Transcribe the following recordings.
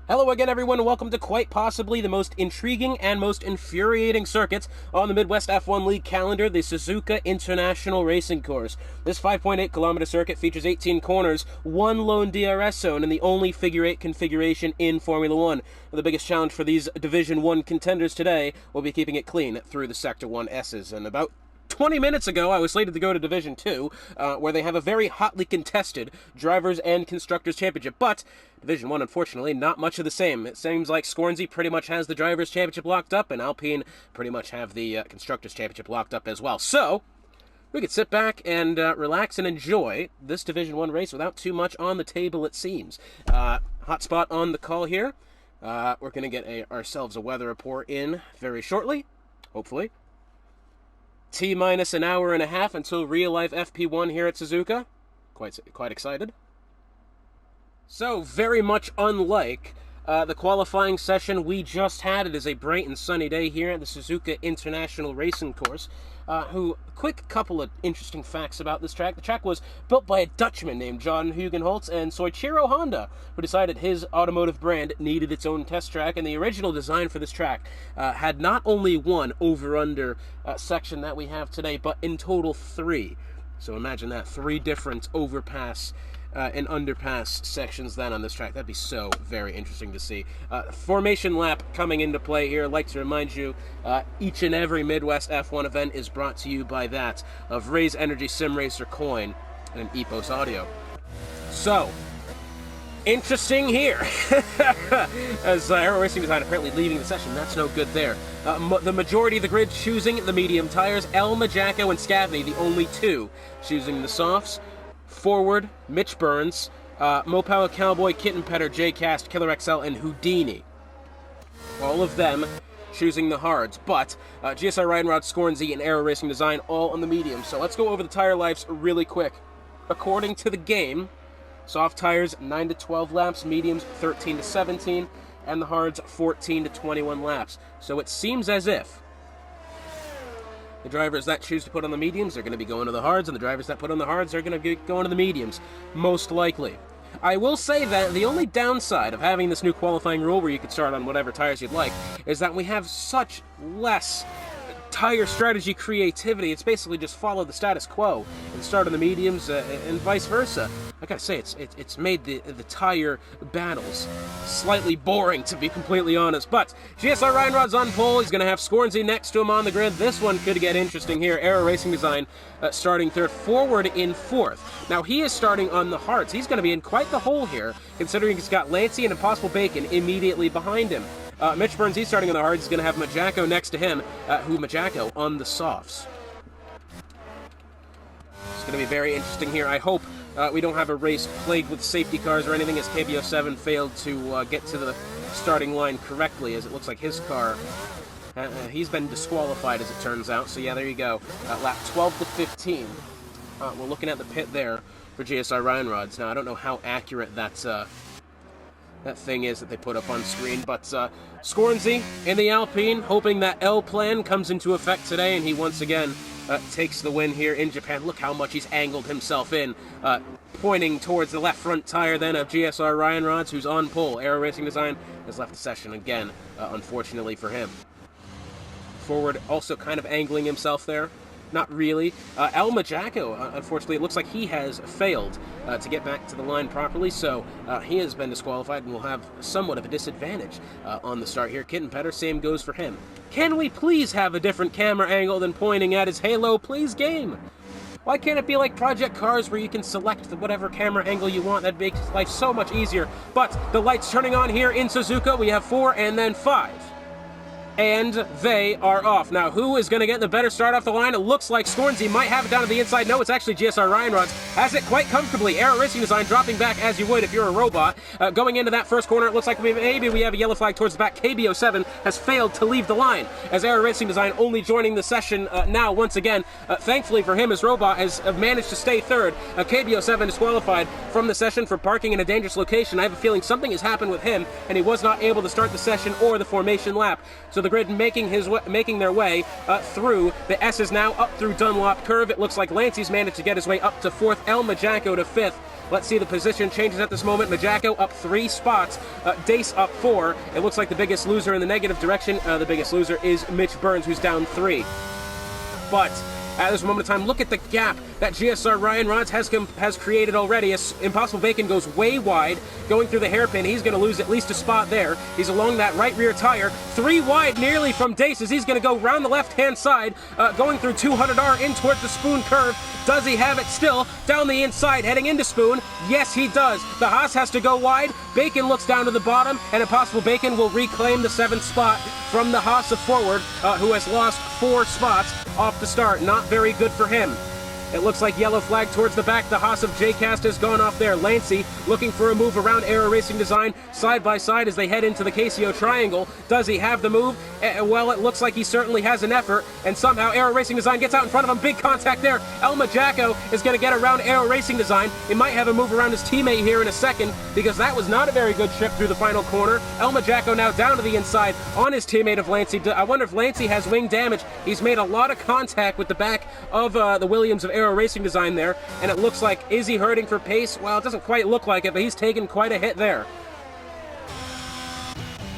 Hello again, everyone, and welcome to quite possibly the most intriguing and most infuriating circuit on the Midwest F1 League calendar, the Suzuka International Racing Course. This 5.8-kilometer circuit features 18 corners, one lone DRS zone, and the only figure-8 configuration in Formula One. The biggest challenge for these Division 1 contenders today will be keeping it clean through the Sector 1 S's. And about 20 minutes ago, I was slated to go to Division 2, where they have a very hotly contested Drivers' and Constructors' Championship, but Division 1, unfortunately, not much of the same. It seems like Scornsey pretty much has the Drivers' Championship locked up, and Alpine pretty much have the Constructors' Championship locked up as well. So, we could sit back and relax and enjoy this Division 1 race without too much on the table, it seems. Hotspot on the call here. We're going to get ourselves a weather report in very shortly, hopefully. T-minus an hour and a half until real-life FP1 here at Suzuka. Quite excited. So, very much unlike the qualifying session we just had. It is a bright and sunny day here at the Suzuka International Racing Course. Quick couple of interesting facts about this track. The track was built by a Dutchman named John Hugenholtz and Soichiro Honda, who decided his automotive brand needed its own test track, and the original design for this track had not only one over-under section that we have today, but in total 3. So imagine that, 3 different overpass and underpass sections then on this track. That'd be so very interesting to see. Formation lap coming into play here. I'd like to remind you, each and every Midwest F1 event is brought to you by that of Raise Energy Sim Racer Coin and Epos Audio. So, interesting here. As Aero Racing Design apparently leaving the session, that's no good there. The majority of the grid choosing the medium tires. Elma, Jacko, and Scavney, the only 2 choosing the softs. Forward, Mitch Burns, Mopower Cowboy, Kitten Petter, J-Cast, Killer XL, and Houdini. All of them choosing the hards, but GSI Ryan Rod, Scornsey, and Aero Racing Design all on the medium. So let's go over the tire lives really quick. According to the game, soft tires 9 to 12 laps, mediums 13 to 17, and the hards 14 to 21 laps. So it seems as if the drivers that choose to put on the mediums are going to be going to the hards, and the drivers that put on the hards are going to be going to the mediums, most likely. I will say that the only downside of having this new qualifying rule where you can start on whatever tires you'd like is that we have such less tire strategy creativity. It's basically just follow the status quo and start on the mediums and vice versa. I gotta say, it's made the tire battles slightly boring, to be completely honest. But GSR Ryan Rod's on pole. He's gonna have Scornsey next to him on the grid. This one could get interesting here. Aero Racing Design starting third, Forward in 4th. Now he is starting on the hards. He's gonna be in quite the hole here, considering he's got Lancey and Impossible Bacon immediately behind him. Mitch Burns, he's starting on the hards. He's going to have Majako next to him, Majako on the softs. It's going to be very interesting here. I hope we don't have a race plagued with safety cars or anything, as KBO7 failed to get to the starting line correctly, as it looks like his car, he's been disqualified, as it turns out. So yeah, there you go. Lap 12 to 15. We're looking at the pit there for GSI Ryan Rods. Now, I don't know how accurate that thing is that they put up on screen, but Scornsey in the Alpine, hoping that L plan comes into effect today, and he once again takes the win here in Japan. Look how much he's angled himself in, pointing towards the left front tire then of GSR Ryan Rods, who's on pole. Aero Racing Design has left the session again, unfortunately for him. Forward also kind of angling himself there. Not really. El Majako, unfortunately, it looks like he has failed to get back to the line properly, so he has been disqualified and will have somewhat of a disadvantage on the start here. Kitten Petter, same goes for him. Can we please have a different camera angle than pointing at his Halo, please, game? Why can't it be like Project Cars where you can select whatever camera angle you want? That makes life so much easier. But the lights turning on here in Suzuka. We have 4 and then 5. And they are off. Now, who is going to get the better start off the line? It looks like Scornsey might have it down to the inside. No, it's actually GSR Ryan Rods. Has it quite comfortably. Aero Racing Design dropping back as you would if you're a robot. Going into that first corner, it looks like maybe we have a yellow flag towards the back. KBO7 has failed to leave the line, as Aero Racing Design only joining the session now once again. Thankfully for him, his robot has managed to stay third. KBO7 disqualified from the session for parking in a dangerous location. I have a feeling something has happened with him, and he was not able to start the session or the formation lap. So the grid, making their way through. The S is now up through Dunlop Curve. It looks like Lancey's managed to get his way up to 4th, El Majacco to 5th. Let's see the position changes at this moment. Majacco up 3 spots, Dace up 4. It looks like the biggest loser in the negative direction. The biggest loser is Mitch Burns, who's down 3. But at this moment in time, look at the gap that GSR Ryan Rods has created already. As Impossible Bacon goes way wide, going through the hairpin. He's going to lose at least a spot there. He's along that right rear tire. 3 wide nearly from Dace as he's going to go round the left-hand side, going through 200R in towards the Spoon Curve. Does he have it still? Down the inside, heading into Spoon. Yes, he does. The Haas has to go wide. Bacon looks down to the bottom, and Impossible Bacon will reclaim the 7th spot from the Haas of Forward, who has lost 4 spots off the start. Not very good for him. It looks like yellow flag towards the back. The Haas of J-Cast has gone off there. Lancey looking for a move around Aero Racing Design side by side as they head into the KCO Triangle. Does he have the move? Well, it looks like he certainly has an effort, and somehow Aero Racing Design gets out in front of him. Big contact there. El Majacco is going to get around Aero Racing Design. He might have a move around his teammate here in a second, because that was not a very good trip through the final corner. El Majacco now down to the inside on his teammate of Lancey. I wonder if Lancey has wing damage. He's made a lot of contact with the back of the Williams of Aero Racing Design there, and it looks like, is he hurting for pace? Well, it doesn't quite look like it, but he's taken quite a hit there.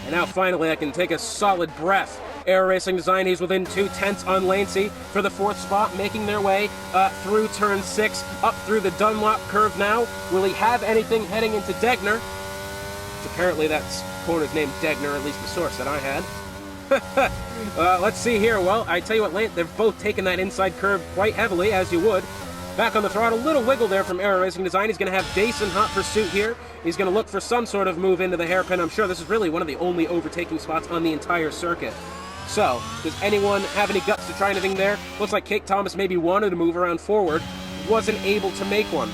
And now finally I can take a solid breath. Aero Racing Design, he's within 2/10 on Lancey for the 4th spot, making their way through turn 6, up through the Dunlop Curve now. Will he have anything heading into Degner? Apparently that corner's named Degner, at least the source that I had. Let's see here. Well, I tell you what, they've both taken that inside curve quite heavily, as you would. Back on the throttle, little wiggle there from Aero Racing Design. He's going to have Dace in hot pursuit here. He's going to look for some sort of move into the hairpin. I'm sure this is really one of the only overtaking spots on the entire circuit. So, does anyone have any guts to try anything there? Looks like Kate Thomas maybe wanted to move around forward, wasn't able to make one.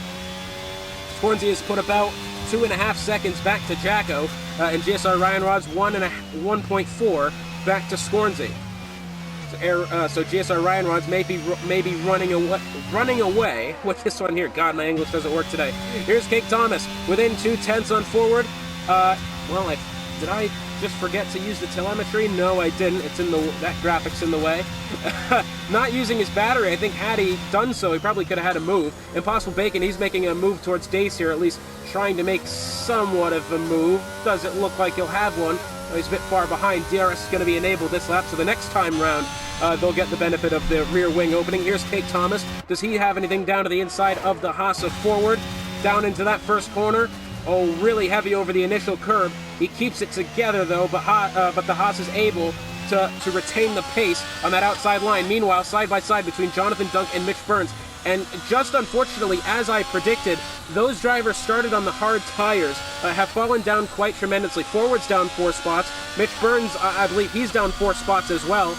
Scornsey has put about 2.5 seconds back to Jacko, and GSR Ryan Rods 1.4 back to Scornsey. So GSR Ryan Rods may be running away with this one here. God, my English doesn't work today. Here's Kate Thomas within 2/10 on Forward. Well, did I just forget to use the telemetry? No, I didn't. It's in that graphic's in the way. Not using his battery. I think had he done so, he probably could have had a move. Impossible Bacon, he's making a move towards Dace here, at least trying to make somewhat of a move. Doesn't look like he'll have one. He's a bit far behind. DRS is going to be enabled this lap, so the next time round, they'll get the benefit of the rear wing opening. Here's Kate Thomas. Does he have anything down to the inside of the Haas of Forward? Down into that first corner. Oh, really heavy over the initial curve. He keeps it together, though, but the Haas is able to retain the pace on that outside line. Meanwhile, side by side between Jonathan Dunk and Mitch Burns. And just unfortunately, as I predicted, those drivers started on the hard tires, have fallen down quite tremendously. Forward's down 4 spots. Mitch Burns, I believe he's down 4 spots as well.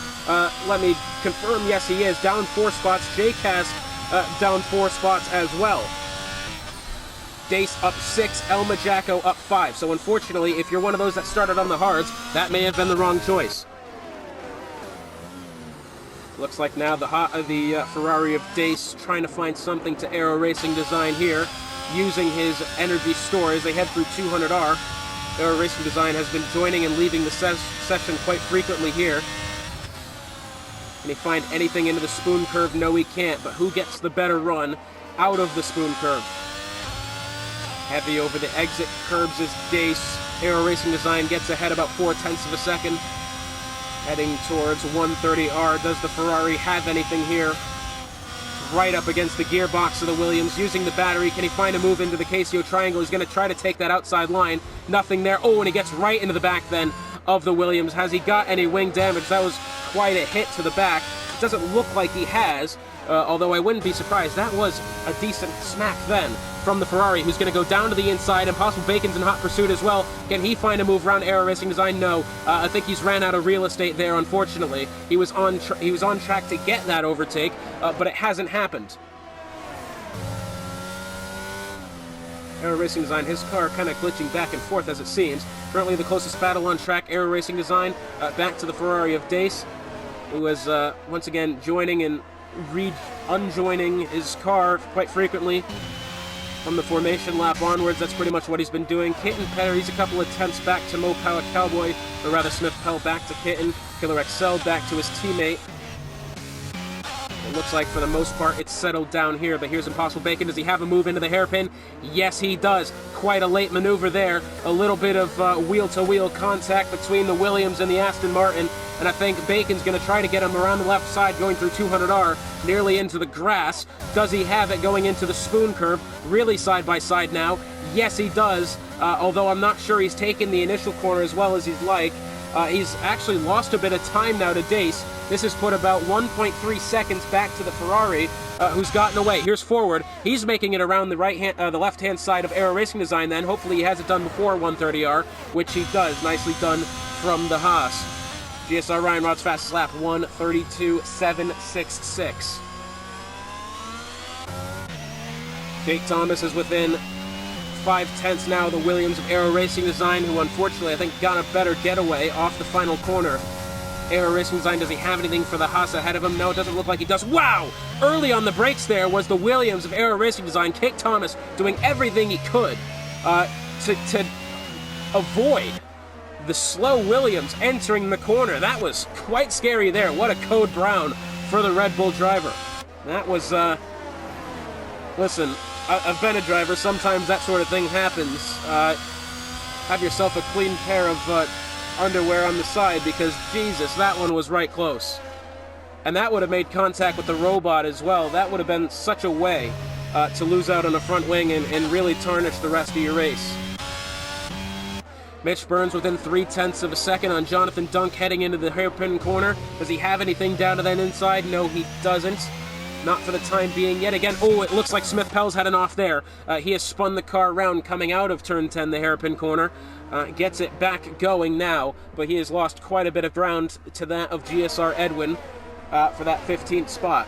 Let me confirm, yes he is, down 4 spots. J-Cast down 4 spots as well. Dace up 6, El Majacco up 5. So unfortunately, if you're one of those that started on the hards, that may have been the wrong choice. Looks like now the Ferrari of Dace trying to find something to Aero Racing Design here, using his energy store as they head through 200R. Aero Racing Design has been joining and leaving the session quite frequently here. Can he find anything into the Spoon Curve? No, he can't, but who gets the better run out of the Spoon Curve? Heavy over the exit curbs is Dace. Aero Racing Design gets ahead about 0.4 of a second. Heading towards 130R. Does the Ferrari have anything here? Right up against the gearbox of the Williams. Using the battery. Can he find a move into the KCO Triangle? He's going to try to take that outside line. Nothing there. Oh, and he gets right into the back then of the Williams. Has he got any wing damage? That was quite a hit to the back. It doesn't look like he has. Although I wouldn't be surprised. That was a decent smack then from the Ferrari, who's going to go down to the inside. Impossible Bacon's in hot pursuit as well. Can he find a move around Aero Racing Design? No. I think he's ran out of real estate there, unfortunately. He was on track to get that overtake, but it hasn't happened. Aero Racing Design, his car kind of glitching back and forth as it seems. Currently the closest battle on track, Aero Racing Design, back to the Ferrari of Dace, who is once again joining and unjoining his car quite frequently. From the formation lap onwards, that's pretty much what he's been doing. Kitten parries a couple of attempts back to Mo Power Cowboy, or rather Smith Pell back to Kitten. Killer XL back to his teammate. It looks like for the most part it's settled down here, but here's Impossible Bacon. Does he have a move into the hairpin? Yes, he does. Quite a late maneuver there. A little bit of wheel-to-wheel contact between the Williams and the Aston Martin, and I think Bacon's going to try to get him around the left side going through 200R, nearly into the grass. Does he have it going into the spoon curve? Really side-by-side now. Yes, he does, although I'm not sure he's taken the initial corner as well as he'd like. He's actually lost a bit of time now to Dace. This has put about 1.3 seconds back to the Ferrari, who's gotten away. Here's forward. He's making it around the the left-hand side of Aero Racing Design then. Hopefully he has it done before 130R, which he does. Nicely done from the Haas. GSR Ryan Rod's fastest lap, 1:32.766. Jake Thomas is within 5/10 now of the Williams of Aero Racing Design, who unfortunately I think got a better getaway off the final corner. Aero Racing Design, does he have anything for the Haas ahead of him? No, it doesn't look like he does. Wow! Early on the brakes there was the Williams of Aero Racing Design. Jake Thomas doing everything he could to avoid the slow Williams entering the corner. That was quite scary there. What a code brown for the Red Bull driver. That was, listen, I've been a driver. Sometimes that sort of thing happens. Have yourself a clean pair of underwear on the side, because, Jesus, that one was right close. And that would have made contact with the robot as well. That would have been such a way to lose out on the front wing and really tarnish the rest of your race. Mitch Burns within 0.3 of a second on Jonathan Dunk heading into the hairpin corner. Does he have anything down to that inside? No, he doesn't. Not for the time being yet again. Oh, it looks like Smith Pell's had an off there. He has spun the car around coming out of turn 10, the hairpin corner. Gets it back going now, but he has lost quite a bit of ground to that of GSR Edwin for that 15th spot.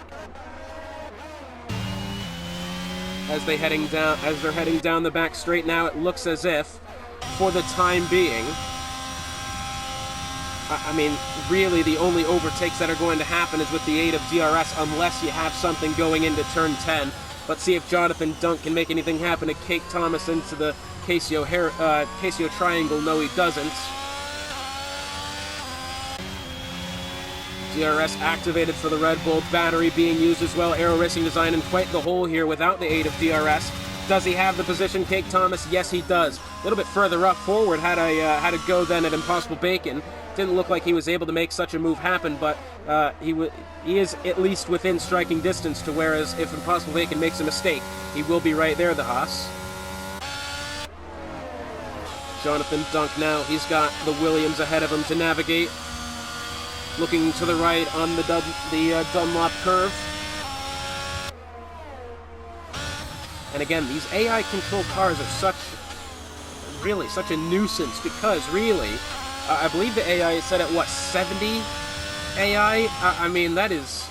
As they're heading down the back straight now, it looks as if, for the time being, I mean, really the only overtakes that are going to happen is with the aid of DRS, unless you have something going into turn 10. Let's see if Jonathan Dunk can make anything happen to Jake Thomas into the Casio triangle. No, he doesn't. DRS activated for the Red Bull, battery being used as well. Aero Racing Design in quite the hole here without the aid of DRS. Does he have the position, Jake Thomas? Yes, he does. A little bit further up forward had a go then at Impossible Bacon. Didn't look like he was able to make such a move happen, but he is at least within striking distance, to whereas if Impossible Bacon makes a mistake, he will be right there, the Haas. Jonathan Dunk now, he's got the Williams ahead of him to navigate. Looking to the right on the Dunlop curve. And again, these AI-controlled cars are such a nuisance, because really, I believe the AI is set at, what, 70 AI? I mean, that is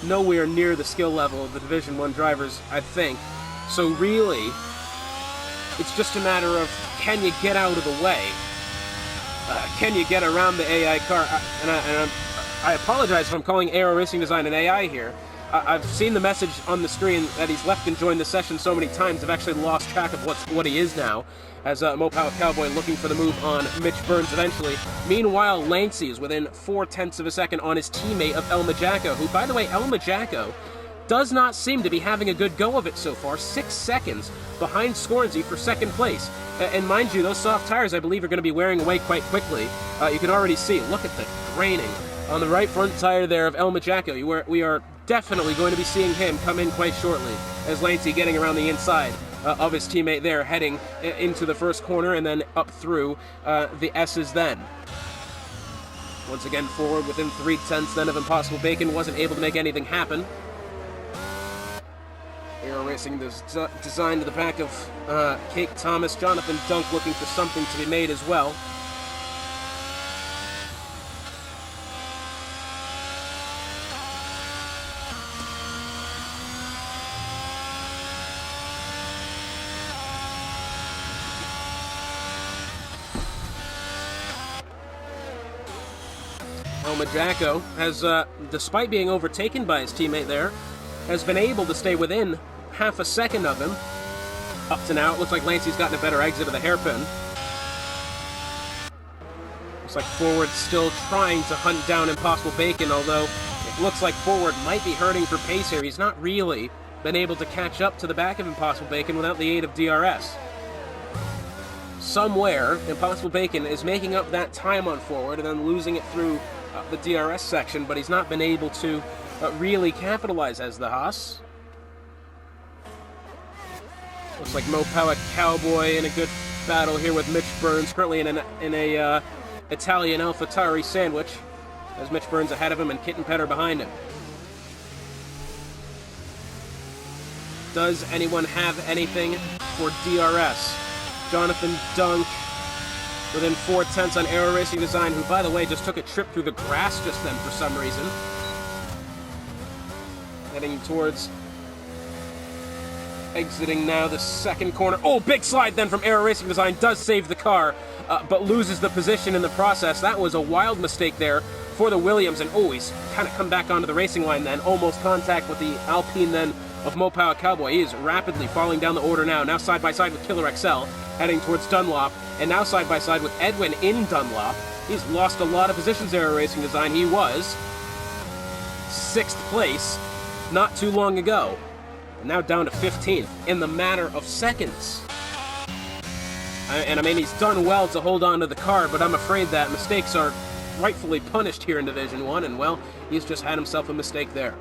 nowhere near the skill level of the Division 1 drivers, I think. So really, it's just a matter of, can you get out of the way? Can you get around the AI car? I apologize if I'm calling Aero Racing Design an AI here. I've seen the message on the screen that he's left and joined the session so many times, I've actually lost track of what he is now, as Mo Power Cowboy looking for the move on Mitch Burns eventually. Meanwhile, Lancey is within 0.4 of a second on his teammate of El Majacco, who, by the way, El Majacco does not seem to be having a good go of it so far. 6 seconds behind Scornsey for second place. And mind you, those soft tires, I believe, are going to be wearing away quite quickly. You can already see, look at the graining on the right front tire there of El Majacco. We are definitely going to be seeing him come in quite shortly, as Lancey getting around the inside of his teammate there, heading into the first corner and then up through the S's then. Once again forward within 0.3 then of Impossible Bacon, wasn't able to make anything happen. Aero Racing Design to the back of Jake Thomas. Jonathan Dunk looking for something to be made as well. El Majacco has, despite being overtaken by his teammate there, has been able to stay within half a second of him. Up to now, it looks like Lancey's gotten a better exit of the hairpin. Looks like Forward still trying to hunt down Impossible Bacon, although it looks like Forward might be hurting for pace here. He's not really been able to catch up to the back of Impossible Bacon without the aid of DRS. Somewhere, Impossible Bacon is making up that time on Forward and then losing it through the DRS section, but he's not been able to really capitalize as the Haas. Looks like Mopower Cowboy in a good battle here with Mitch Burns, currently in a Italian AlphaTauri sandwich, as Mitch Burns ahead of him and Kitten Petter behind him. Does anyone have anything for DRS? Jonathan Dunk within 4/10 on Aero Racing Design, who, by the way, just took a trip through the grass just then for some reason. Heading towards exiting now the second corner. Oh, big slide then from Aero Racing Design. Does save the car, but loses the position in the process. That was a wild mistake there for the Williams, and he's kind of come back onto the racing line then. Almost contact with the Alpine then of Mopower Cowboy. He is rapidly falling down the order now side by side with Killer XL, heading towards Dunlop, and now side by side with Edwin in Dunlop. He's lost a lot of positions there at Racing Design. He was 6th place not too long ago, and now down to 15th in the matter of seconds. And I mean, he's done well to hold on to the car, but I'm afraid that mistakes are rightfully punished here in Division 1, and well, he's just had himself a mistake there.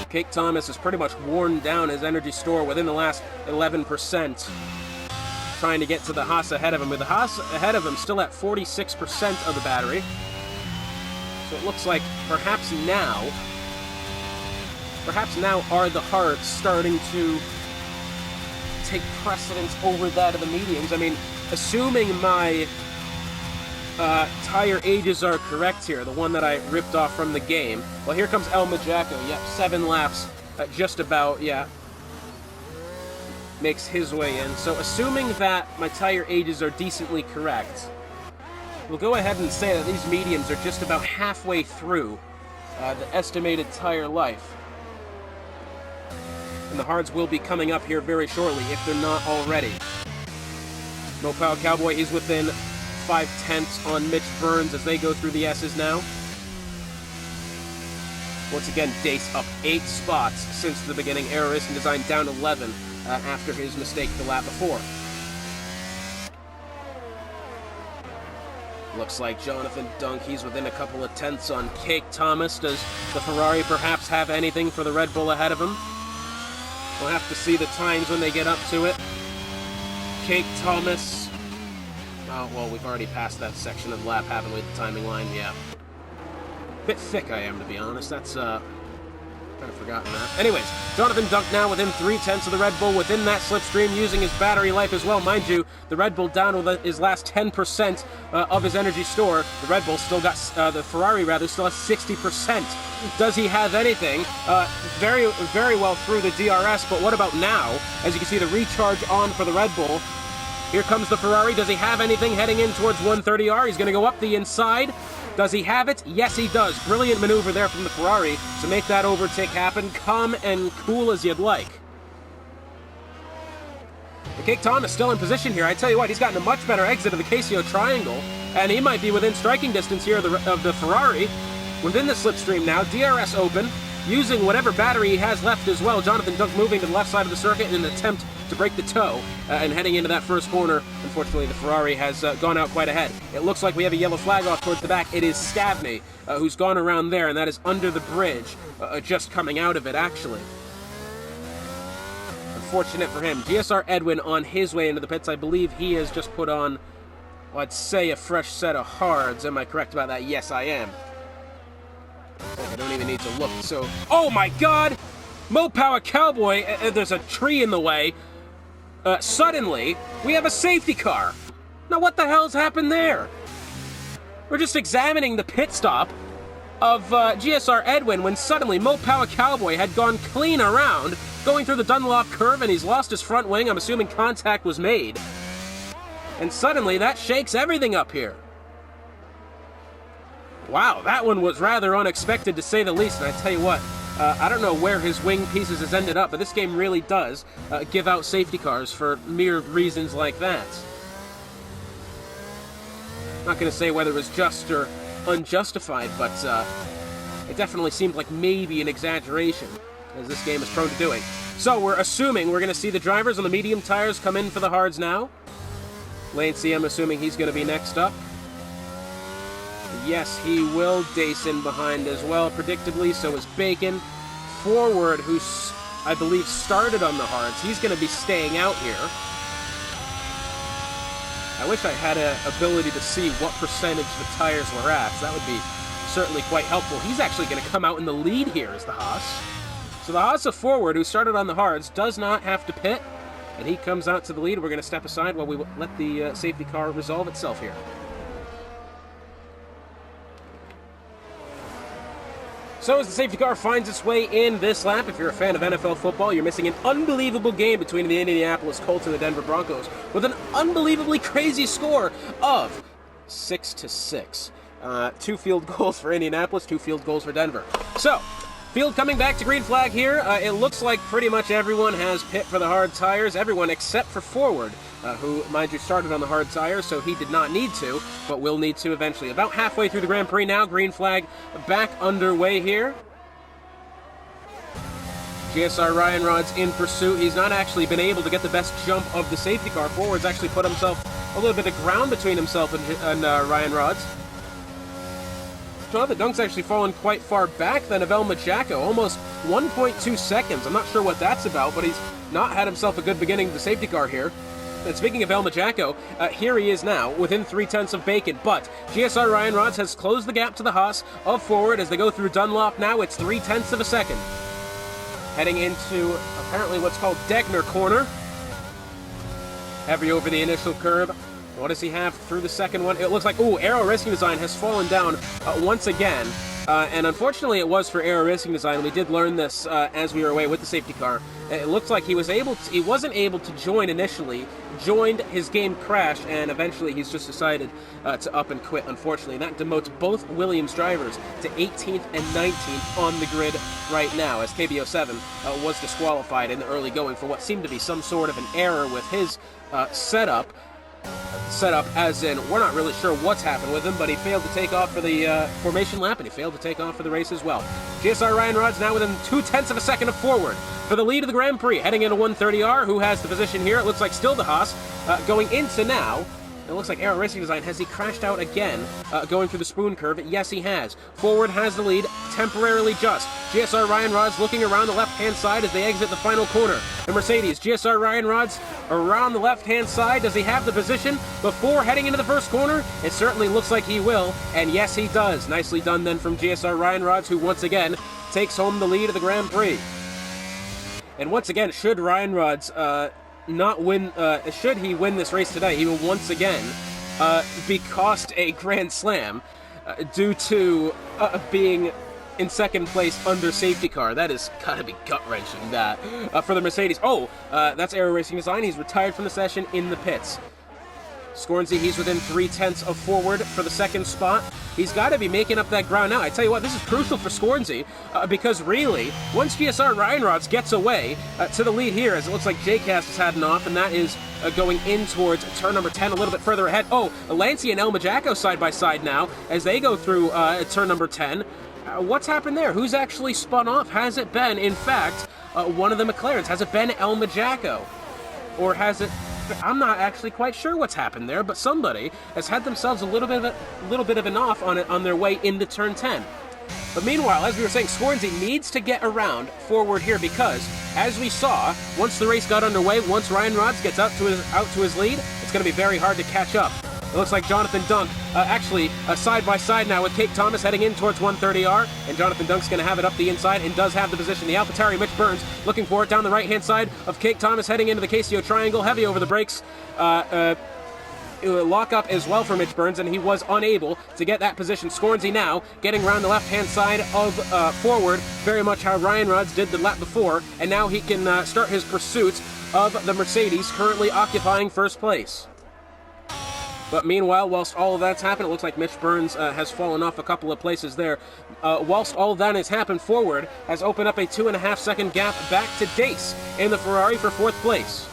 Cake Thomas has pretty much worn down his energy store within the last 11%, trying to get to the Haas ahead of him, with the Haas ahead of him still at 46% of the battery. So it looks like perhaps now are the Hearts starting to take precedence over that of the mediums. I mean, assuming my tire ages are correct here, the one that I ripped off from the game. Well, here comes El Majacco. Yep, 7 laps, just about, yeah. Makes his way in. So assuming that my tire ages are decently correct, we'll go ahead and say that these mediums are just about halfway through the estimated tire life. And the hards will be coming up here very shortly, if they're not already. Mopower Cowboy is within 5/10 on Mitch Burns as they go through the S's now. Once again, Dace up 8 spots since the beginning. Aero Racing Design down 11 after his mistake the lap before. Looks like Jonathan Dunk, he's within a couple of tenths on Cake Thomas. Does the Ferrari perhaps have anything for the Red Bull ahead of him? We'll have to see the times when they get up to it. Cake Thomas. Oh, well, we've already passed that section of the lap, haven't we? The timing line, yeah. Bit thick I am, to be honest. That's, kind of forgotten that. Anyways, Jonathan Dunk now within 3/10 of the Red Bull, within that slipstream, using his battery life as well. Mind you, the Red Bull down with his last 10% of his energy store. The Red Bull still got, the Ferrari rather, still has 60%. Does he have anything? Very, very well through the DRS, but what about now? As you can see, the recharge on for the Red Bull. Here comes the Ferrari. Does he have anything heading in towards 130R? He's going to go up the inside. Does he have it? Yes, he does. Brilliant maneuver there from the Ferrari to make that overtake happen. Calm and cool as you'd like. The Cake Tom is still in position here. I tell you what, he's gotten a much better exit of the Casio Triangle, and he might be within striking distance here of the Ferrari. Within the slipstream now, DRS open, using whatever battery he has left as well. Jonathan Dunk moving to the left side of the circuit in an attempt to break the toe, and heading into that first corner. Unfortunately, the Ferrari has gone out quite ahead. It looks like we have a yellow flag off towards the back. It is Stavney who's gone around there, and that is under the bridge, just coming out of it, actually. Unfortunate for him. GSR Edwin on his way into the pits. I believe he has just put on, well, I'd say a fresh set of hards. Am I correct about that? Yes, I am. I don't even need to look. So, oh my God! Mopower Cowboy, there's a tree in the way. Suddenly, we have a safety car. Now, what the hell's happened there? We're just examining the pit stop of GSR Edwin when suddenly Mopower Cowboy had gone clean around, going through the Dunlop curve, and he's lost his front wing. I'm assuming contact was made. And suddenly, that shakes everything up here. Wow, that one was rather unexpected, to say the least. And I tell you what, I don't know where his wing pieces has ended up, but this game really does give out safety cars for mere reasons like that. I'm not going to say whether it was just or unjustified, but it definitely seemed like maybe an exaggeration, as this game is prone to doing. So we're assuming we're going to see the drivers on the medium tires come in for the hards now. Lane C, I'm assuming he's going to be next up. Yes, he will. Dace in behind as well, predictably. So is Bacon. Forward, who I believe started on the hards, he's going to be staying out here. I wish I had an ability to see what percentage the tires were at. So that would be certainly quite helpful. He's actually going to come out in the lead here as the Haas. So the Haas of Forward, who started on the hards, does not have to pit. And he comes out to the lead. We're going to step aside while we let the safety car resolve itself here. So as the safety car finds its way in this lap, if you're a fan of NFL football, you're missing an unbelievable game between the Indianapolis Colts and the Denver Broncos with an unbelievably crazy score of 6-6. 2 field goals for Indianapolis, 2 field goals for Denver. So, field coming back to green flag here. It looks like pretty much everyone has pit for the hard tires, everyone except for Forward, who, mind you, started on the hard tires, so he did not need to, but will need to eventually. About halfway through the Grand Prix now, green flag back underway here. GSR Ryan Rod's in pursuit. He's not actually been able to get the best jump of the safety car. Forward's actually put himself a little bit of ground between himself and Ryan Rod's. Jonathan Dunk's actually fallen quite far back than Abel Majacco, almost 1.2 seconds. I'm not sure what that's about, but he's not had himself a good beginning of the safety car here. And speaking of El Majacco, here he is now, within 0.3 of Bacon, but GSR Ryan Rods has closed the gap to the Haas of Forward as they go through Dunlop now. It's 0.3 of a second. Heading into, apparently, what's called Degner Corner. Heavy over the initial curb. What does he have through the second one? It looks like, ooh, Aero Racing Design has fallen down once again. And unfortunately, it was for Aero Racing Design. We did learn this as we were away with the safety car. It looks like he wasn't able to join initially, joined, his game crashed, and eventually he's just decided to up and quit, unfortunately. That demotes both Williams drivers to 18th and 19th on the grid right now, as KBO7 was disqualified in the early going for what seemed to be some sort of an error with his setup as in, we're not really sure what's happened with him, but he failed to take off for the formation lap, and he failed to take off for the race as well. GSR Ryan Rod's now within 0.2 of a second of Forward for the lead of the Grand Prix, heading into 130R, who has the position here. It looks like still the Haas, going into now. It looks like Aero Racing Design, has he crashed out again, going through the spoon curve? Yes, he has. Forward has the lead, temporarily just. GSR Ryan Rods looking around the left-hand side as they exit the final corner. The Mercedes, GSR Ryan Rods around the left-hand side. Does he have the position before heading into the first corner? It certainly looks like he will, and yes, he does. Nicely done then from GSR Ryan Rods, who once again takes home the lead of the Grand Prix. And once again, should Ryan Rods should he win this race today, he will once again be cost a Grand Slam due to being in second place under safety car. That is gotta be gut-wrenching, that. For the Mercedes. Oh, that's Aero Racing Design. He's retired from the session in the pits. Scornsey, he's within 0.3 of Forward for the second spot. He's got to be making up that ground now. I tell you what, this is crucial for Scornsey because really, once GSR Ryan Rods gets away to the lead here, as it looks like JCast has had an off, and that is going in towards turn number 10 a little bit further ahead. Oh, Lancey and El Majacco side by side now as they go through turn number 10. What's happened there? Who's actually spun off? Has it been, in fact, one of the McLarens? Has it been El Majacco? Or has it... I'm not actually quite sure what's happened there, but somebody has had themselves a little bit of an off on their way into turn 10. But meanwhile, as we were saying, Scornsey needs to get around Forward here because, as we saw, once the race got underway, once Ryan Rods gets out to his lead, it's going to be very hard to catch up. It looks like Jonathan Dunk, actually side by side now with Cake Thomas heading in towards 130R, and Jonathan Dunk's going to have it up the inside and does have the position. The AlphaTauri, Mitch Burns, looking for it down the right-hand side of Cake Thomas heading into the KCO Triangle, heavy over the brakes. Lock up as well for Mitch Burns, and he was unable to get that position. Scornsey now getting around the left-hand side of Forward, very much how Ryan Rods did the lap before, and now he can start his pursuit of the Mercedes, currently occupying first place. But meanwhile, whilst all of that's happened, it looks like Mitch Burns has fallen off a couple of places there. Whilst all of that has happened, Forward has opened up a 2.5-second gap back to Dace in the Ferrari for 4th place.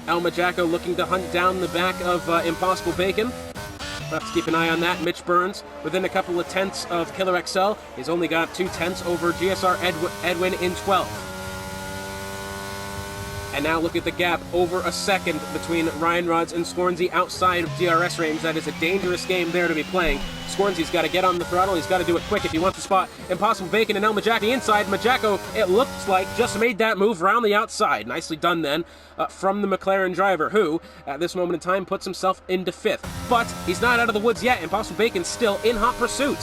El Majaco looking to hunt down the back of Impossible Bacon. We'll have to keep an eye on that. Mitch Burns, within a couple of tenths of Killer XL, he's only got 2 tenths over GSR Edwin in 12th. And now look at the gap, over a second between Ryan Rods and Scornsy outside of DRS range. That is a dangerous game there to be playing. Scornsy's got to get on the throttle. He's got to do it quick if he wants to spot Impossible Bacon and El Majaki inside. Majaco, it looks like, just made that move around the outside. Nicely done then from the McLaren driver, who, at this moment in time, puts himself into 5th. But he's not out of the woods yet. Impossible Bacon's still in hot pursuit.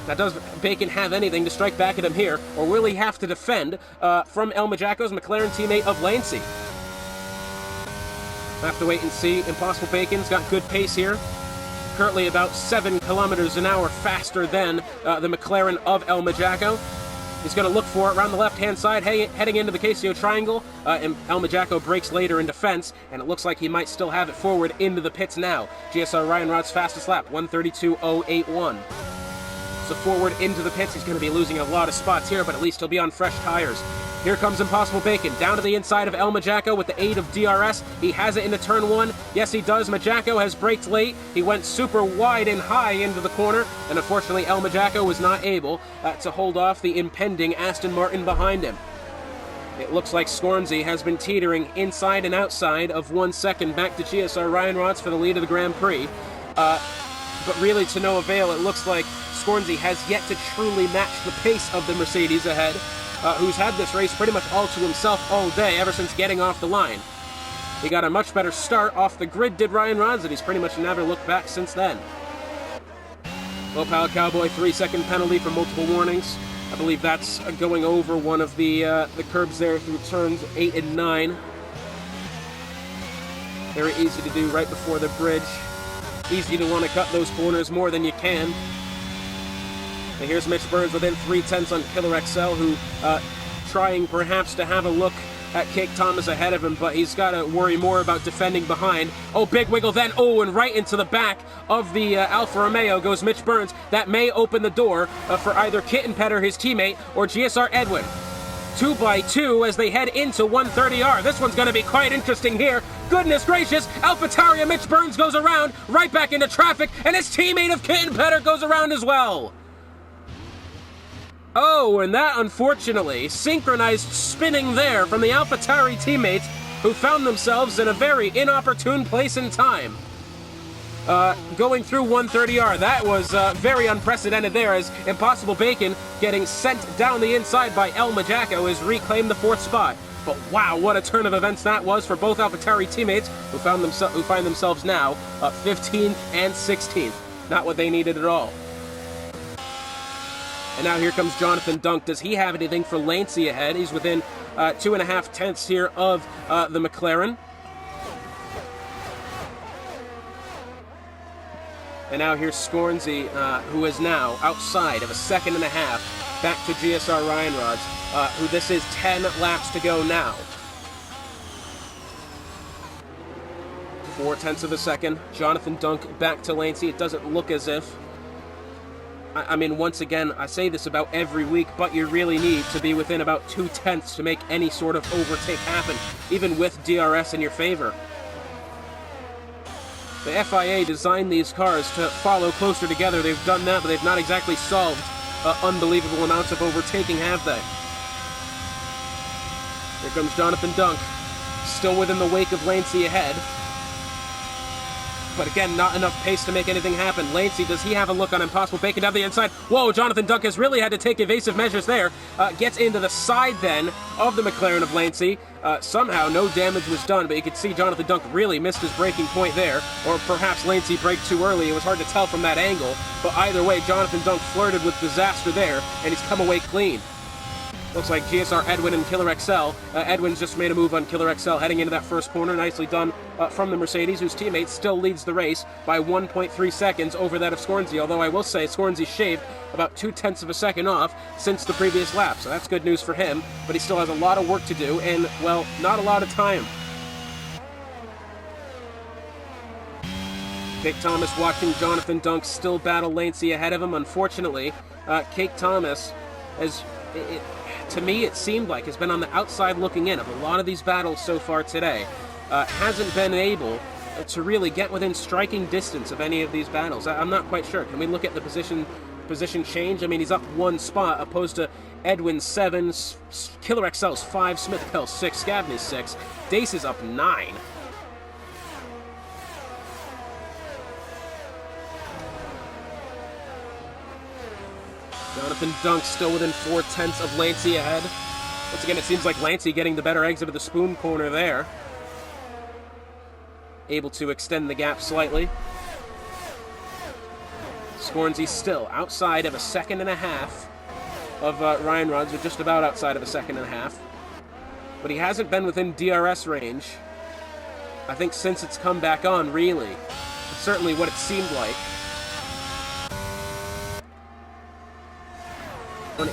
Now, does Bacon have anything to strike back at him here, or will he have to defend from El Majaco's McLaren teammate of Lancey? We'll have to wait and see. Impossible Bacon's got good pace here. Currently about 7 kilometers an hour faster than the McLaren of El Majaco. He's going to look for it around the left-hand side, heading into the KCO triangle. And El Majaco breaks later in defense, and it looks like he might still have it forward into the pits now. GSR Ryan Rod's fastest lap, 1:32.081. So Forward into the pits. He's going to be losing a lot of spots here, but at least he'll be on fresh tires. Here comes Impossible Bacon, down to the inside of El Majaco with the aid of DRS. He has it into turn 1. Yes, he does. Majaco has braked late. He went super wide and high into the corner, and unfortunately El Majaco was not able to hold off the impending Aston Martin behind him. It looks like Scornsy has been teetering inside and outside of 1 second back to GSR Ryan Rods for the lead of the Grand Prix. But really to no avail. It looks like Scornsy has yet to truly match the pace of the Mercedes ahead, who's had this race pretty much all to himself all day, ever since getting off the line. He got a much better start off the grid, did Ryan Rods, and he's pretty much never looked back since then. Low Power Cowboy, 3-second penalty for multiple warnings. I believe that's going over one of the curbs there through turns 8 and 9. Very easy to do right before the bridge. Easy to want to cut those corners more than you can. And here's Mitch Burns within 3 tenths on Killer XL, who trying perhaps to have a look at Cake Thomas ahead of him, but he's got to worry more about defending behind. Oh, big wiggle then. Oh, and right into the back of the Alfa Romeo goes Mitch Burns. That may open the door for either Kittenpetter, his teammate, or GSR Edwin. 2x2 as they head into 130R. This one's going to be quite interesting here. Goodness gracious, AlphaTauri Mitch Burns goes around, right back into traffic, and his teammate of Kittenpetter goes around as well. Oh, and that, unfortunately, synchronized spinning there from the AlphaTauri teammates, who found themselves in a very inopportune place and time. Going through 130R. That was very unprecedented there, as Impossible Bacon, getting sent down the inside by El Majaco, has reclaimed the 4th spot. But wow, what a turn of events that was for both AlphaTauri teammates, who find themselves now 15th and 16th. Not what they needed at all. And now here comes Jonathan Dunk. Does he have anything for Lancey ahead? He's within 2.5 tenths here of the McLaren. And now here's Scornsy, who is now outside of a 1.5 seconds back to GSR Ryan Rods, who this is 10 laps to go now. 4 tenths of a second. Jonathan Dunk back to Lancey. It doesn't look as if... I mean, once again, I say this about every week, but you really need to be within about 2 tenths to make any sort of overtake happen, even with DRS in your favor. The FIA designed these cars to follow closer together. They've done that, but they've not exactly solved unbelievable amounts of overtaking, have they? Here comes Jonathan Dunk, still within the wake of Lancey ahead. But again, not enough pace to make anything happen. Lancey, does he have a look on Impossible Bacon down the inside? Whoa, Jonathan Dunk has really had to take evasive measures there. Gets into the side then of the McLaren of Lancey. Somehow no damage was done, but you could see Jonathan Dunk really missed his braking point there. Or perhaps Lancey braked too early. It was hard to tell from that angle. But either way, Jonathan Dunk flirted with disaster there, and he's come away clean. Looks like GSR Edwin and Killer XL. Edwin's just made a move on Killer XL heading into that first corner. Nicely done from the Mercedes, whose teammate still leads the race by 1.3 seconds over that of Scornsy. Although I will say Scornsy shaved about 2 tenths of a second off since the previous lap. So that's good news for him. But he still has a lot of work to do and, well, not a lot of time. Cake Thomas watching Jonathan Dunk still battle Lancey ahead of him. Unfortunately, Cake Thomas, to me it seemed like, has been on the outside looking in of a lot of these battles so far today. Hasn't been able to really get within striking distance of any of these battles. I'm not quite sure. Can we look at the position change? I mean, he's up one spot, opposed to Edwin 7, Killer XL's 5, Smith Pell 6, Scavney 6, Dace is up 9. Jonathan Dunk still within 4/10 of Lancey ahead. Once again, it seems like Lancey getting the better exit of the spoon corner there. Able to extend the gap slightly. Scornsy still outside of a second and a half of Ryan Rods, or just about outside of a second and a half. But he hasn't been within DRS range, I think, since it's come back on, really. It's certainly what it seemed like.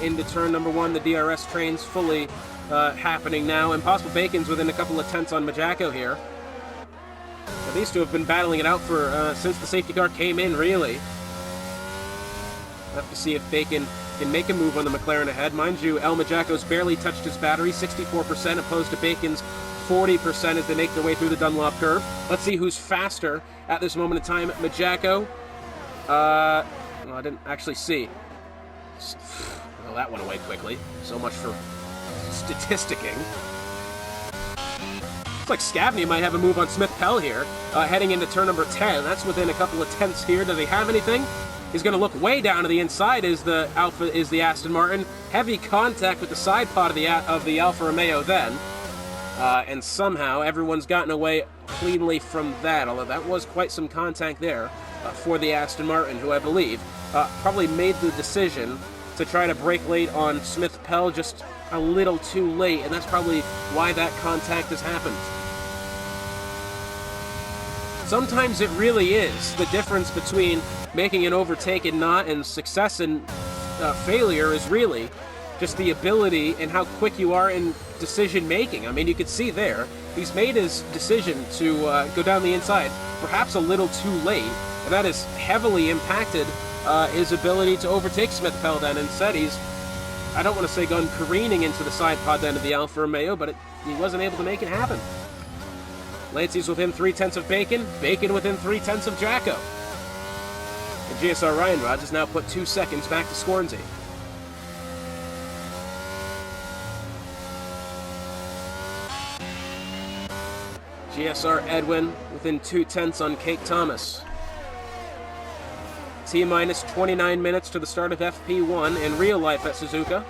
Into turn number 1, the DRS train's fully happening now. Impossible Bacon's within a couple of tenths on Majako here. Now, these two have been battling it out for since the safety car came in, really. We'll have to see if Bacon can make a move on the McLaren ahead. Mind you, El Majaco's barely touched his battery, 64% opposed to Bacon's 40% as they make their way through the Dunlop curve. Let's see who's faster at this moment in time. Majako. Well, I didn't actually see. Well, that went away quickly. So much for statisticking. Looks like Scavney might have a move on Smith Pell here, heading into turn number 10. That's within a couple of tenths here. Does he have anything? He's going to look way down to the inside. Is the Aston Martin. Heavy contact with the side pod of the Alfa Romeo then, and somehow everyone's gotten away cleanly from that. Although that was quite some contact there for the Aston Martin, who I believe probably made the decision to try to brake late on Smith Pell just a little too late, and that's probably why that contact has happened. Sometimes it really is the difference between making an overtake and not, and success and failure is really just the ability and how quick you are in decision making. I mean, you could see there, he's made his decision to go down the inside perhaps a little too late, and that has heavily impacted his ability to overtake Smith Pell then. Instead, he's, I don't want to say gone careening into the side pod then of the Alfa Romeo, but he wasn't able to make it happen. Lancey's within 3/10 of Bacon, Bacon within 3/10 of Jacko. And GSR Ryan Rods has now put 2 seconds back to Scornsy. GSR Edwin within 2/10 on Cake Thomas. T-minus 29 minutes to the start of FP1 in real life at Suzuka.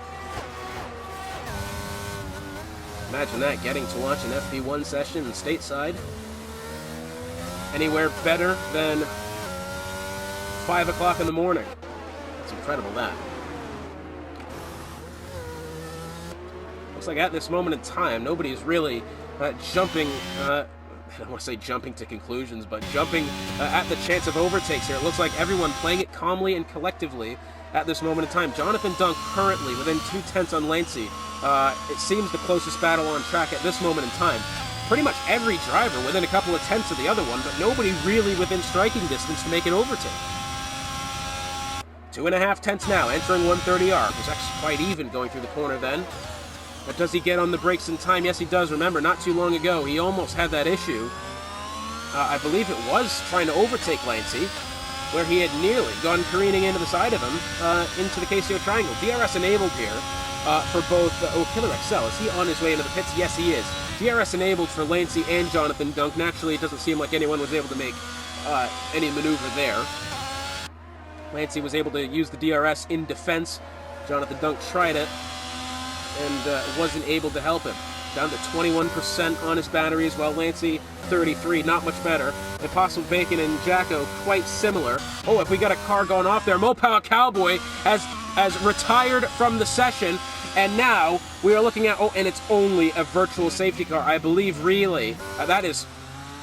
Imagine that, getting to watch an FP1 session stateside. Anywhere better than 5 o'clock in the morning. It's incredible, that. Looks like at this moment in time, nobody's really jumping, I don't want to say jumping to conclusions, but jumping at the chance of overtakes here. It looks like everyone playing it calmly and collectively at this moment in time. Jonathan Dunk currently within 2/10 on Lancey. It seems the closest battle on track at this moment in time. Pretty much every driver within a couple of tenths of the other one, but nobody really within striking distance to make an overtake. 2.5 tenths now, entering 130R. It was actually quite even going through the corner then. But does he get on the brakes in time? Yes, he does. Remember, not too long ago, he almost had that issue. I believe it was trying to overtake Lancey, where he had nearly gone careening into the side of him, into the KCO triangle. DRS enabled here for both, Killer XL. Is he on his way into the pits? Yes, he is. DRS enabled for Lancey and Jonathan Dunk. Naturally, it doesn't seem like anyone was able to make any maneuver there. Lancey was able to use the DRS in defense. Jonathan Dunk tried it and wasn't able to help him. Down to 21% on his battery as well. Lancey, 33, not much better. Impossible Bacon and Jacko, quite similar. Oh, if we got a car going off there, Mopao Cowboy has retired from the session, and now we are looking at, oh, and it's only a virtual safety car, I believe, really. That is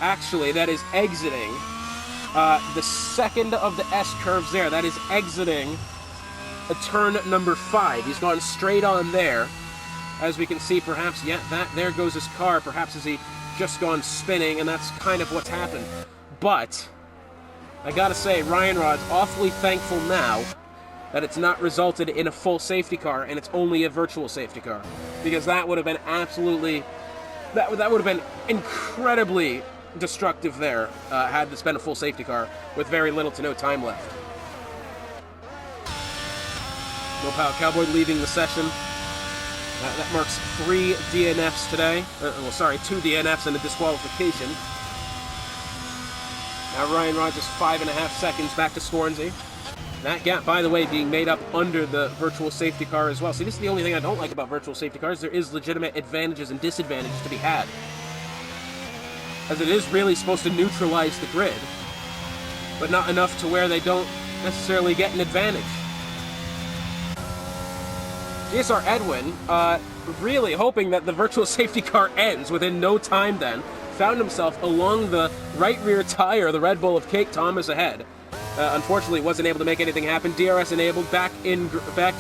exiting the second of the S curves there. That is exiting a turn number 5. He's gone straight on there. As we can see, perhaps, yeah, there goes his car. Perhaps has he just gone spinning, and that's kind of what's happened. But I gotta say, Ryan Rod's awfully thankful now that it's not resulted in a full safety car and it's only a virtual safety car. Because that would have been absolutely... That would have been incredibly destructive there, had this been a full safety car with very little to no time left. No Power Cowboy leaving the session. That marks 3 DNFs today. 2 DNFs and a disqualification. Now Ryan Rod just 5.5 seconds back to Scornsey. That gap, by the way, being made up under the virtual safety car as well. See, this is the only thing I don't like about virtual safety cars. There is legitimate advantages and disadvantages to be had, as it is really supposed to neutralize the grid, but not enough to where they don't necessarily get an advantage. GSR Edwin, really hoping that the virtual safety car ends within no time then, found himself along the right rear tire of the Red Bull of Kate Thomas ahead. Unfortunately, wasn't able to make anything happen. DRS enabled, back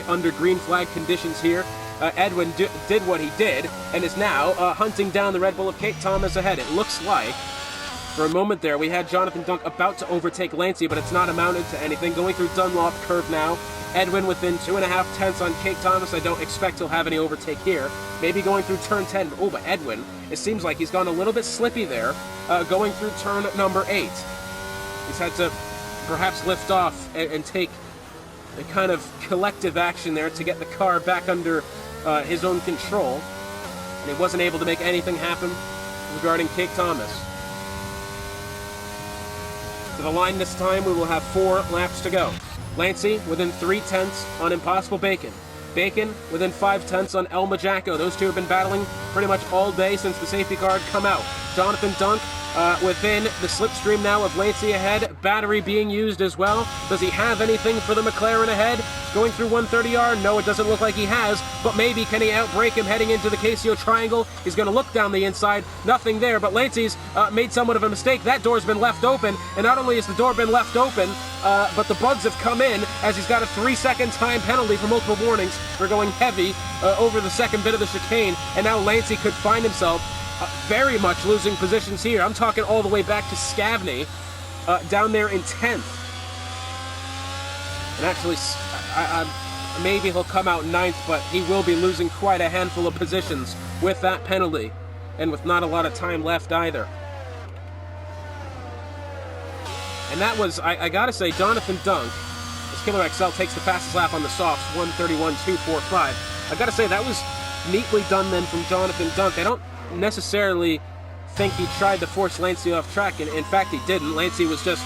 under green flag conditions here. Edwin did what he did, and is now hunting down the Red Bull of Kate Thomas ahead. It looks like, for a moment there, we had Jonathan Dunk about to overtake Lancey, but it's not amounted to anything. Going through Dunlop curve now. Edwin within 2.5 tenths on Kate Thomas. I don't expect he'll have any overtake here. Maybe going through turn 10. Oh, but Edwin, it seems like he's gone a little bit slippy there, going through turn number 8. He's had to perhaps lift off and take a kind of collective action there to get the car back under his own control. And he wasn't able to make anything happen regarding Kate Thomas. To the line this time, we will have 4 laps to go. Lancey within 3 tenths on Impossible Bacon. Bacon within 5 tenths on El Majacco. Those two have been battling pretty much all day since the safety car had come out. Jonathan Dunk within the slipstream now of Lancey ahead. Battery being used as well. Does he have anything for the McLaren ahead? Going through 130R? No, it doesn't look like he has, but maybe can he outbrake him heading into the Casio Triangle? He's going to look down the inside. Nothing there, but Lancey's made somewhat of a mistake. That door's been left open, and not only has the door been left open, but the bugs have come in as he's got a 3-second time penalty for multiple warnings for going heavy over the second bit of the chicane, and now Lancey could find himself very much losing positions here. I'm talking all the way back to Scavney, down there in 10th. And actually, maybe he'll come out 9th, but he will be losing quite a handful of positions with that penalty, and with not a lot of time left either. And that was, I gotta say, Jonathan Dunk, as Killer XL takes the fastest lap on the softs, 1:31.245. I gotta say, that was neatly done then from Jonathan Dunk. I don't necessarily think he tried to force Lancey off track, and in fact he didn't. Lancey was just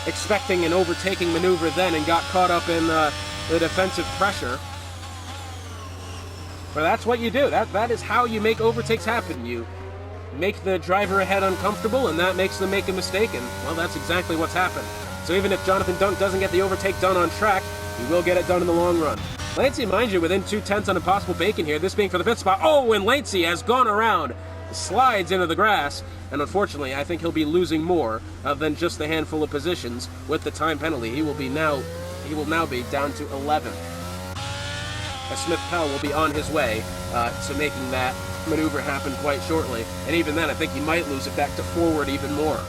expecting an overtaking maneuver then and got caught up in the defensive pressure. But that's what you do. That is how you make overtakes happen. You make the driver ahead uncomfortable, and that makes them make a mistake, and, well, that's exactly what's happened. So even if Jonathan Dunk doesn't get the overtake done on track, he will get it done in the long run. Lancey, mind you, within 2 tenths on Impossible Bacon here, this being for the pit spot. Oh, and Lancey has gone around, slides into the grass, and unfortunately, I think he'll be losing more than just the handful of positions with the time penalty. He will now be down to 11th. As Smith Pell will be on his way to making that maneuver happen quite shortly, and even then, I think he might lose it back to forward even more.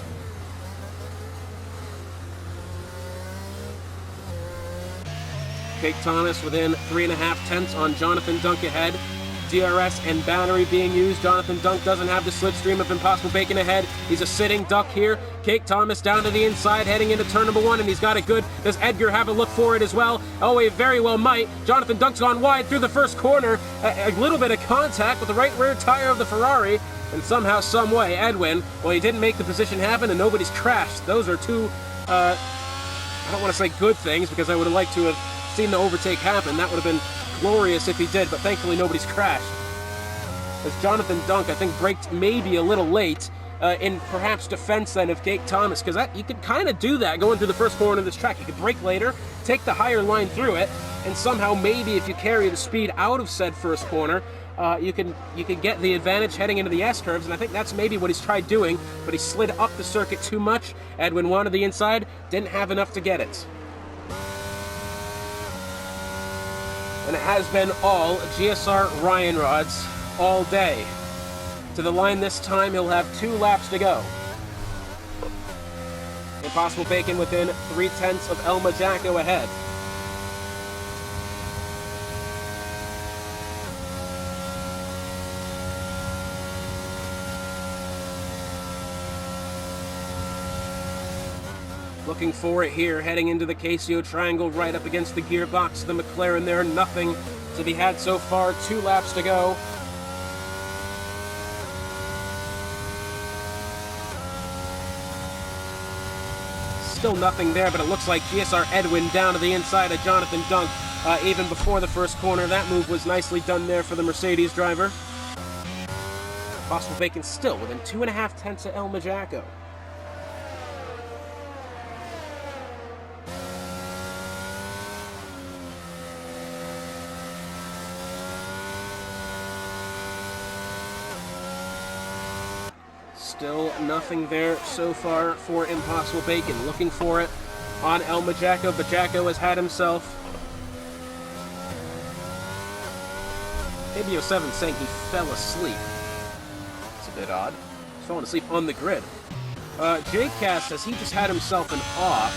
Kate Thomas within 3.5 tenths on Jonathan Dunk ahead. DRS and battery being used. Jonathan Dunk doesn't have the slipstream of Impossible Bacon ahead. He's a sitting duck here. Kate Thomas down to the inside, heading into turn number 1, and he's got it good. Does Edgar have a look for it as well? Oh, he very well might. Jonathan Dunk's gone wide through the first corner. A little bit of contact with the right rear tire of the Ferrari, and somehow, some way, Edwin, well, he didn't make the position happen, and nobody's crashed. Those are two, I don't want to say good things, because I would have liked to have seen the overtake happen. That would have been glorious if he did, but thankfully nobody's crashed. As Jonathan Dunk, I think, braked maybe a little late in perhaps defense then of Kate Thomas, because you could kind of do that going through the first corner of this track. You could brake later, take the higher line through it, and somehow maybe if you carry the speed out of said first corner, you can get the advantage heading into the S-curves, and I think that's maybe what he's tried doing, but he slid up the circuit too much. Edwin wanted the inside, didn't have enough to get it. And it has been all GSR Ryan rods all day. To the line this time, he'll have 2 laps to go. Impossible Bacon within 3/10 of Elma Jacko ahead. Looking for it here, heading into the Casio Triangle, right up against the gearbox of the McLaren there. Nothing to be had so far. 2 laps to go. Still nothing there, but it looks like GSR Edwin down to the inside of Jonathan Dunk even before the first corner. That move was nicely done there for the Mercedes driver. Impossible Bacon still within 2.5 of Elma Jacko. Still nothing there so far for Impossible Bacon. Looking for it on Elma Jacko, but Jacko has had himself. AB07 saying he fell asleep. It's a bit odd. He's falling asleep on the grid. J-Cast says he just had himself an off.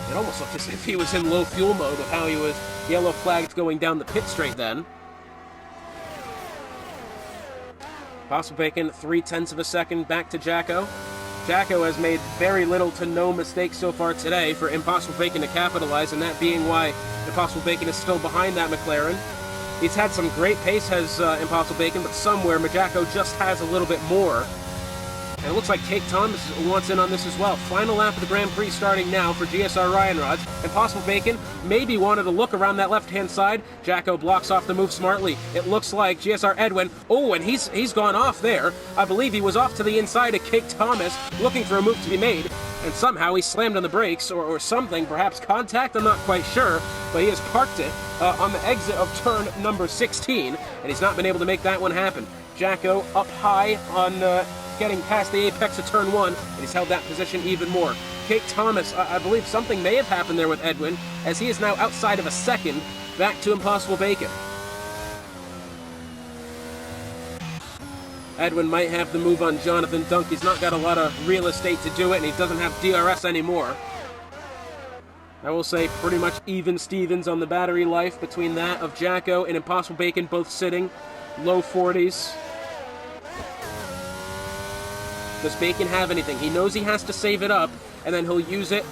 It almost looked as if he was in low fuel mode with how he was yellow flagged going down the pit straight then. Impossible Bacon, 0.3 of a second back to Jacko. Jacko has made very little to no mistakes so far today for Impossible Bacon to capitalize, and that being why Impossible Bacon is still behind that McLaren. He's had some great pace, has Impossible Bacon, but somewhere Jacko just has a little bit more. And it looks like Kate Thomas wants in on this as well. Final lap of the Grand Prix starting now for GSR Ryan Rods. Impossible Bacon maybe wanted to look around that left-hand side. Jacko blocks off the move smartly. It looks like GSR Edwin, and he's gone off there. I believe he was off to the inside of Kate Thomas, looking for a move to be made, and somehow he slammed on the brakes or something, perhaps contact, I'm not quite sure, but he has parked it on the exit of turn number 16, and he's not been able to make that one happen. Jacko up high on getting past the apex of turn 1, and he's held that position even more. Kate Thomas, I believe something may have happened there with Edwin, as he is now outside of a second, back to Impossible Bacon. Edwin might have the move on Jonathan Dunk. He's not got a lot of real estate to do it, and he doesn't have DRS anymore. I will say pretty much even Stevens on the battery life between that of Jacko and Impossible Bacon, both sitting low 40s. Does Bacon have anything? He knows he has to save it up, and then he'll use it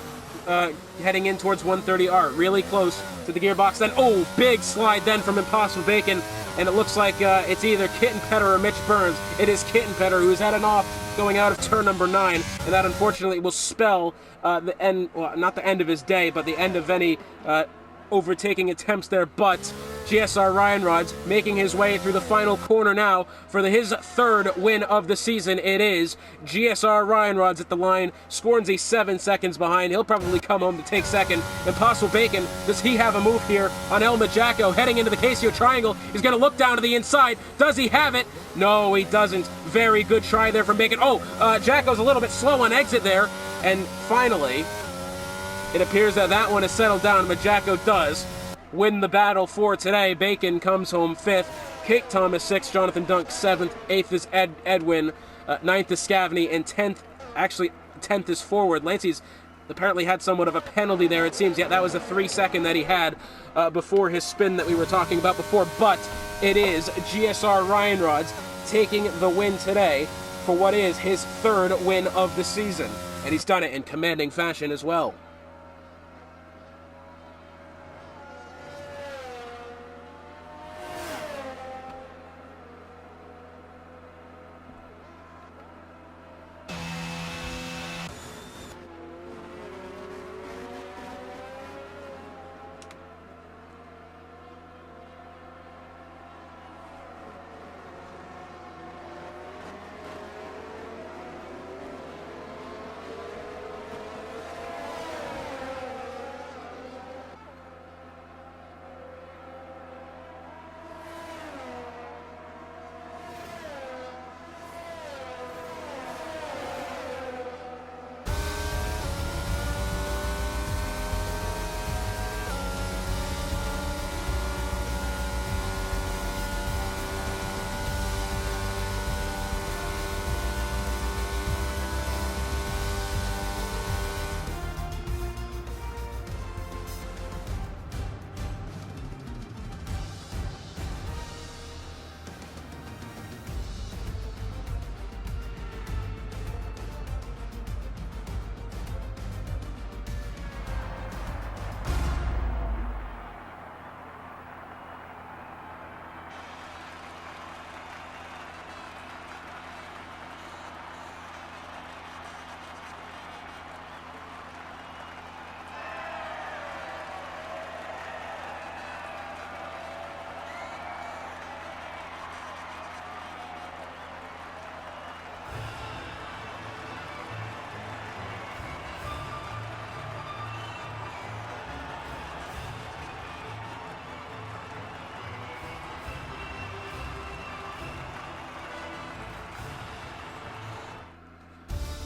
heading in towards 130R. Really close to the gearbox. Then, big slide then from Impossible Bacon, and it looks like it's either Kittenpetter or Mitch Burns. It is Kittenpetter who's had an off going out of turn number 9, and that unfortunately will spell the end, well, not the end of his day, but the end of any overtaking attempts there. But GSR Ryan Rods making his way through the final corner now for his 3rd win of the season. It is GSR Ryan Rods at the line. Scornsy 7 seconds behind. He'll probably come home to take second. Impossible Bacon, does he have a move here on Elma Jacko heading into the Casio Triangle? He's going to look down to the inside. Does he have it? No, he doesn't. Very good try there from Bacon. Jacko's a little bit slow on exit there. And finally, it appears that one is settled down, but Jacko does win the battle for today. Bacon comes home 5th, Kate Thomas 6th, Jonathan Dunk 7th, 8th is Edwin, 9th is Scavney, and 10th is Forward. Lancey's apparently had somewhat of a penalty there, it seems. Yeah, that was a 3-second that he had before his spin that we were talking about before, but it is GSR Ryan Rods taking the win today for what is his 3rd win of the season, and he's done it in commanding fashion as well.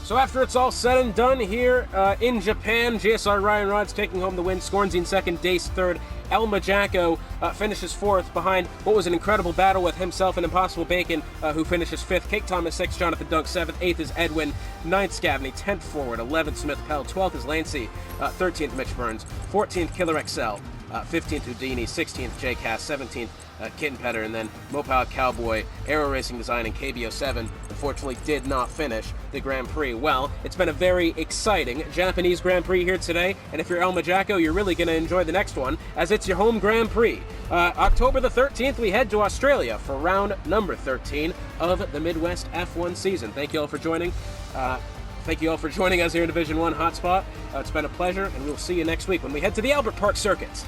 So after it's all said and done here in Japan, JSR Ryan Rod's taking home the win. Scornzy in second, Dace third. Elma Jacko finishes fourth behind what was an incredible battle with himself and Impossible Bacon, who finishes fifth. Kate Thomas sixth, Jonathan Dunk seventh, eighth is Edwin, ninth Scavney, 10th Forward, 11th Smith Pell, 12th is Lancey, 13th Mitch Burns, 14th Killer XL, 15th Houdini, 16th Jay Cass, 17th Kitten Petter, and then Mopal Cowboy, Aero Racing Design, and KBO7 unfortunately did not finish the Grand Prix. Well, it's been a very exciting Japanese Grand Prix here today, and if you're Elma Jacko, you're really going to enjoy the next one, as it's your home Grand Prix. October the 13th, we head to Australia for round number 13 of the Midwest F1 season. Thank you all for joining. Thank you all for joining us here in Division 1 Hotspot. It's been a pleasure, and we'll see you next week when we head to the Albert Park circuit.